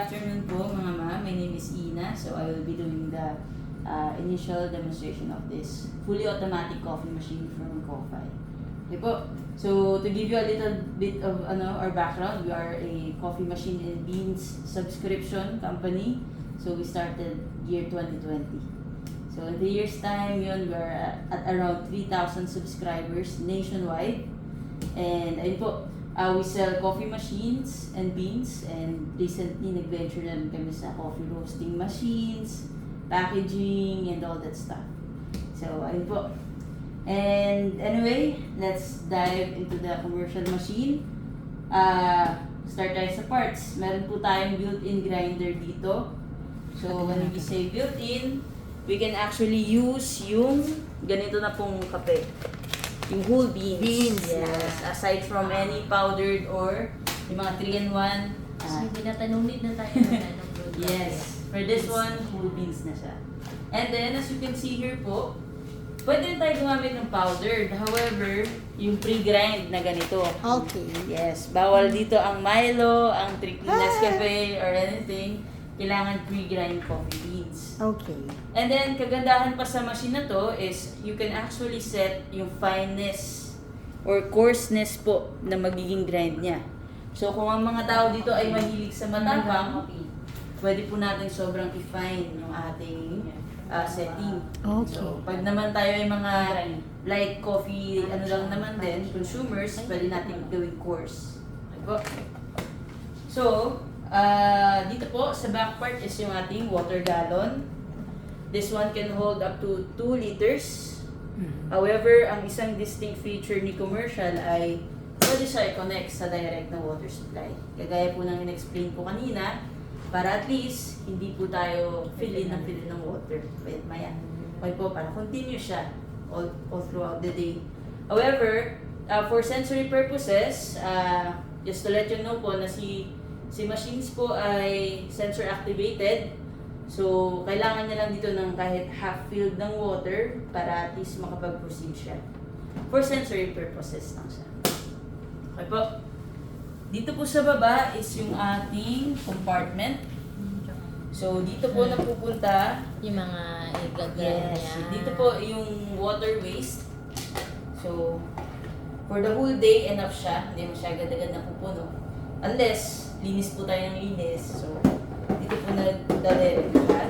Good afternoon po mga ma'am. My name is Ina. So I will be doing the initial demonstration of this fully automatic coffee machine from Ko-Fi. Okay po. So to give you a little bit of our background, we are a coffee machine and beans subscription company. So we started year 2020. So in the year's time, yun, we are at around 3,000 subscribers nationwide. And ayun po, we sell coffee machines and beans, and recently nag-venture na rin kami sa coffee roasting machines, packaging, and all that stuff. So, ayun po. And anyway, let's dive into the commercial machine. Start tayo sa parts. Meron po tayong built-in grinder dito. So, when we say built-in, we can actually use yung ganito na pong kape. Yung whole beans. Yes. Aside from any powdered or yung mga 3-in-1. Hindi na tanumid na tayo ng Yes. For this one, whole beans na siya. And then, as you can see here po, pwede rin tayo gumamit ng powdered. However, yung pre-grind na ganito. Okay. Yes. Bawal dito ang Milo, ang Nescafe, or anything. Kailangan pre-grind coffee beans. Okay. And then, kagandahan pa sa machine na to is you can actually set yung fineness or coarseness po na magiging grind niya. So, kung ang mga tao dito ay mahilig sa matapang, pwede po natin sobrang i-fine yung ating setting. Okay. So, pag naman tayo ay mga light coffee, lang naman din, consumers, pwede natin gawing coarse. Okay po? So, dito po, sa back part is yung ating water gallon. This one can hold up to 2 liters. However, ang isang distinct feature ni commercial ay pwede siya i-connect sa direct na water supply. Kagaya po ng in-explain ko kanina, para at least hindi po tayo fill in ng water. Pwede maya. Okay po, para continue siya all throughout the day. However, for sensory purposes, just to let you know po na si machines po ay sensor activated. So, kailangan niya lang dito ng kahit half filled ng water para at least makapag-proceed siya. For sensory purposes lang siya. Okay po. Dito po sa baba is yung ating compartment. So, dito po napupunta Yung mga igagawin niya. Dito po yung water waste. So, for the whole day, enough siya. Hindi mo siya agad-agad napupuno. Unless, linis po tayo ng linis. So, dito po nagdadere siya.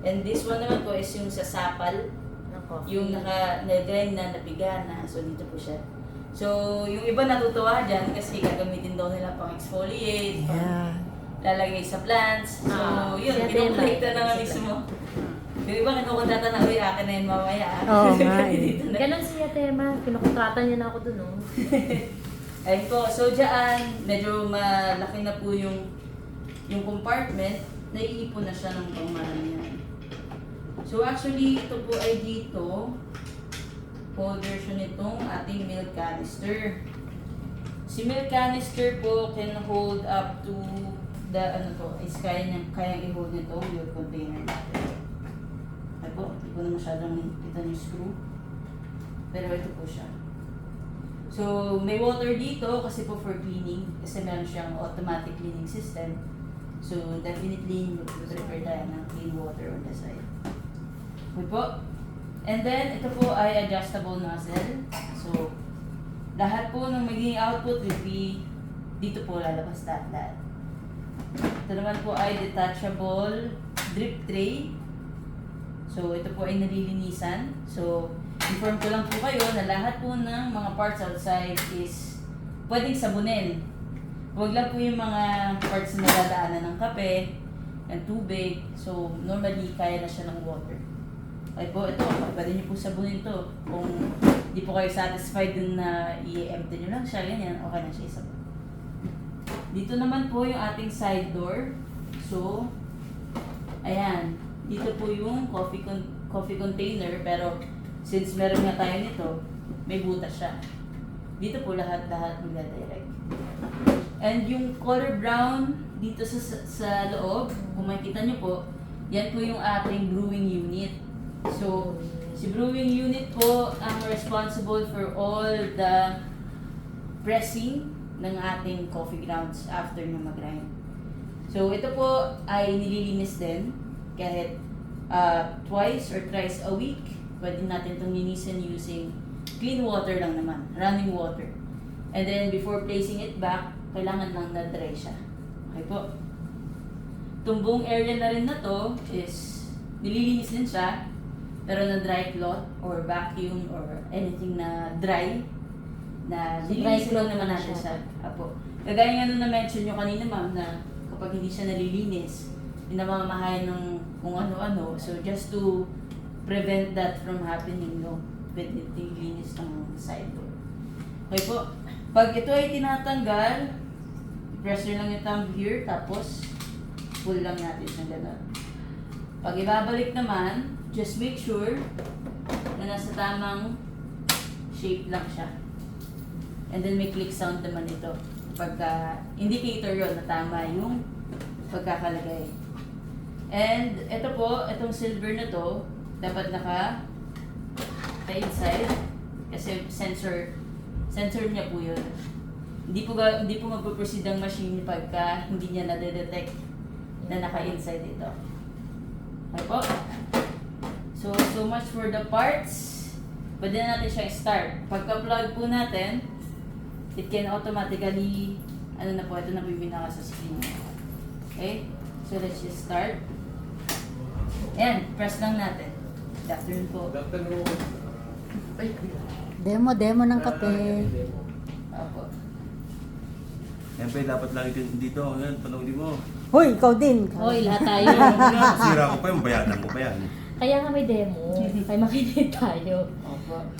And this one naman po is yung sa sapal. Yung nag-grind na, napiga na. So, dito po siya. So, yung iba natutuwa dyan kasi gagamitin daw nila pang exfoliate, pang lalagay sa plants. So, yun, kinukulikta na nga mismo. Yung iba kinukuntata na, uy, akin na yun mamaya. Oo nga eh. Ganon siya, Tema. Kinukontrata niya na ako dun, oh. Ayun po, so dyan, medyo malaki na po yung compartment, naiipon na siya ng pangmaramihan. So actually, ito po ay dito, holder siya nitong ating milk canister. Si milk canister po can hold up to the, is kayang i-hold nitong milk container natin. Ay po, hindi ko na masyadong kita yung screw. Pero ito po siya. So, may water dito kasi po for cleaning, kasi meron siyang automatic cleaning system. So, definitely, mag-prepare tayo ng clean water on the side. Okay po. And then, ito po ay adjustable nozzle. So, lahat po ng magiging output will be dito po lalabas lahat. Ito naman po ay detachable drip tray. So, ito po ay nalilinisan. So, inform ko lang po kayo na lahat po ng mga parts outside is pwedeng sabunin. Huwag lang po yung mga parts na nadadaanan ng kape, ng tubig. So, normally, kaya na siya ng water. Okay po, ito, pwede nyo po sabunin to. Kung di po kayo satisfied dun na i-empty nyo lang siya, ganyan, okay na siya isabon. Dito naman po yung ating side door. So, ayan. Dito po yung coffee container, pero since meron nga tayo nito, may butas siya. Dito po lahat magda-direct. And yung color brown dito sa loob, kung makikita nyo po, yan po yung ating brewing unit. So, si brewing unit po ang responsible for all the pressing ng ating coffee grounds after na mag-grind. So ito po ay nililinis din kahit twice or thrice a week. Pwede natin itong linisin using clean water lang naman, running water. And then before placing it back, kailangan lang na dry siya. Okay po. Itong buong area na rin na to is nililinis din siya, pero na dry cloth or vacuum or anything na dry, na So, nililinis dry lang cloth naman na natin siya. siya. Apo. Kagaya nga nung na-mention nyo kanina ma'am na kapag hindi siya nalilinis, pinamamahayan ng kung ano-ano. So just to prevent that from happening, no, with the linis ng sideboard. Okay po. Pag ito ay tinatanggal, pressure lang yung thumb here, tapos pull lang natin siya gano'n. Pag ibabalik naman, just make sure na nasa tamang shape lang siya. And then may click sound naman ito. Pagka indicator yon na tama yung pagkakalagay. And ito po, itong silver na to, dapat naka-inside kasi sensor niya po yun. Hindi po magpo-proceed ang machine pagka hindi niya na-detect na naka-inside ito. Okay po? So much for the parts. Pwede na natin siyang start. Pagka-plug po natin, it can automatically, ito na po yung binaka sa screen. Okay? So let's just start. Ayan, press lang natin. Good afternoon po. Demo ng kape. Opo. Siyempre, dapat lagi ka dito. Yan, panoodin mo. Hoy, ikaw din. Hoy, lahat tayo. Sira ko pa yung bayadan ko pa yan. Kaya nga may demo. Kaya makinig tayo. Opo.